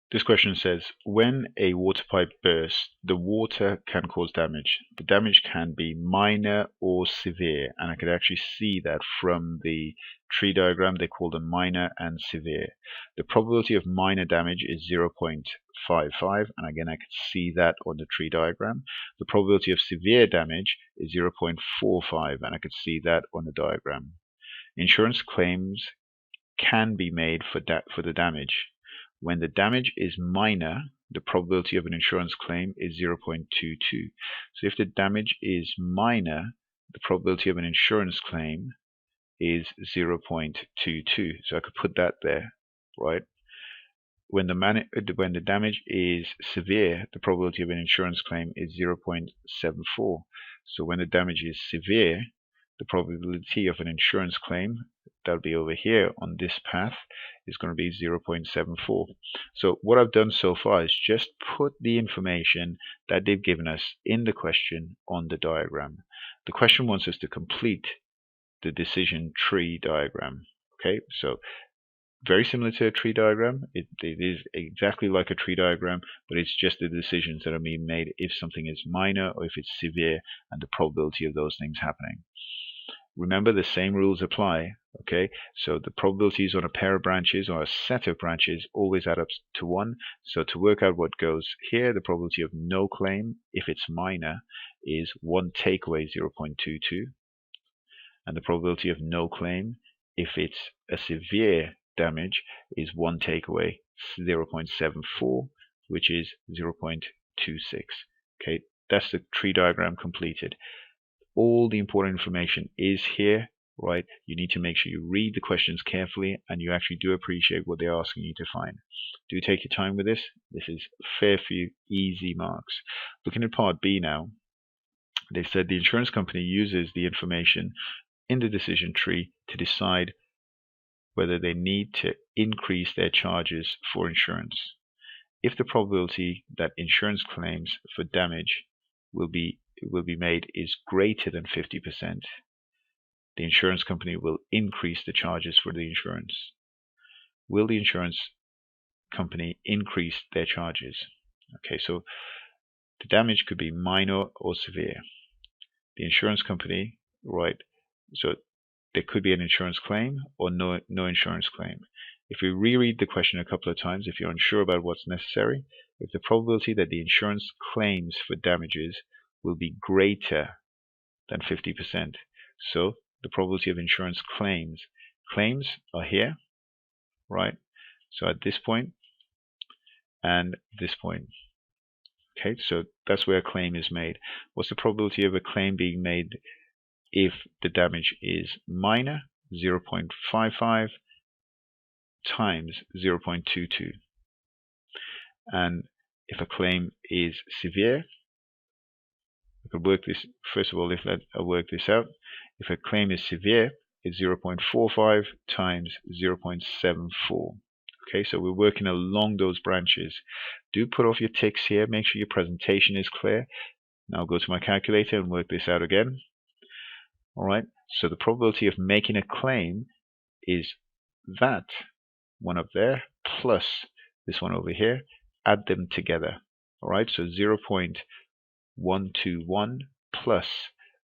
This question says, when a water pipe bursts, the water can cause damage. The damage can be minor or severe, and I could actually see that from the tree diagram. They call them minor and severe. The probability of minor damage is 0.55, and again I could see that on the tree diagram. The probability of severe damage is 0.45, and I could see that on the diagram. Insurance claims can be made for the damage. When the damage is minor, the probability of an insurance claim is 0.22. So if the damage is minor, the probability of an insurance claim is 0.22. So I could put that there, right? When the damage is severe, the probability of an insurance claim is 0.74. So when the damage is severe, the probability of an insurance claim, that'll be over here on this path, is going to be 0.74. So what I've done so far is just put the information that they've given us in the question on the diagram. The question wants us to complete the decision tree diagram. Okay, so very similar to a tree diagram. It is exactly like a tree diagram, but it's just the decisions that are being made if something is minor or if it's severe, and the probability of those things happening. Remember, the same rules apply. Okay, so the probabilities on a pair of branches or a set of branches always add up to 1. So to work out what goes here, the probability of no claim, if it's minor, is 1 takeaway 0.22, and the probability of no claim, if it's a severe damage, is 1 takeaway 0.74, which is 0.26. Okay, that's the tree diagram completed. All the important information is here, right? You need to make sure you read the questions carefully and you actually do appreciate what they're asking you to find. Do take your time with this. This is fair for you, easy marks. Looking at part B now, they said the insurance company uses the information in the decision tree to decide whether they need to increase their charges for insurance. If the probability that insurance claims for damage will be made is greater than 50%, the insurance company will increase the charges for the insurance. Will the insurance company increase their charges? Okay, so the damage could be minor or severe. The insurance company, right, so there could be an insurance claim or no insurance claim. If we reread the question a couple of times, if you're unsure about what's necessary, if the probability that the insurance claims for damages will be greater than 50%. So the probability of insurance claims are here, right? So at this point and this point. Okay, so that's where a claim is made. What's the probability of a claim being made if the damage is minor? 0.55 times 0.22. And if a claim is severe, I could work this, first of all, I work this out. If a claim is severe, it's 0.45 times 0.74. Okay, so we're working along those branches. Do put off your ticks here. Make sure your presentation is clear. Now I'll go to my calculator and work this out again. All right, so the probability of making a claim is that one up there plus this one over here. Add them together. All right, so 0.121 plus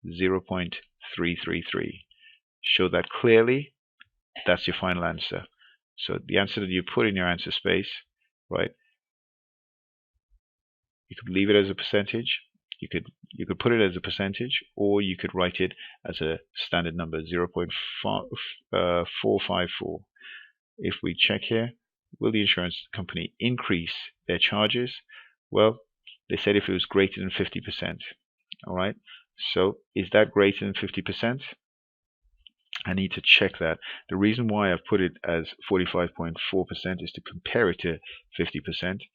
0.333. Show that clearly. That's your final answer. So the answer that you put in your answer space, right? You could leave it as a percentage. You could put it as a percentage, or you could write it as a standard number, 0.454. If we check here, will the insurance company increase their charges? Well, they said if it was greater than 50%. All right. So is that greater than 50%? I need to check that. The reason why I've put it as 45.4% is to compare it to 50%.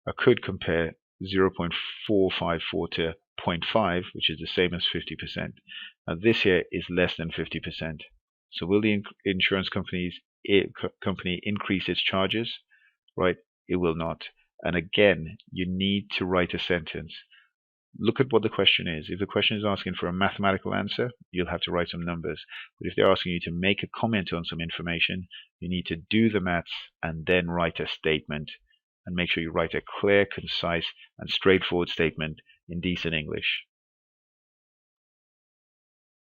I could compare 0.454 to 0.5, which is the same as 50%. Now this here is less than 50%. So will the insurance company increase its charges? Right, it will not. And again, you need to write a sentence. Look at what the question is. If the question is asking for a mathematical answer, you'll have to write some numbers. But if they're asking you to make a comment on some information, you need to do the maths and then write a statement. and make sure you write a clear, concise, and straightforward statement in decent English.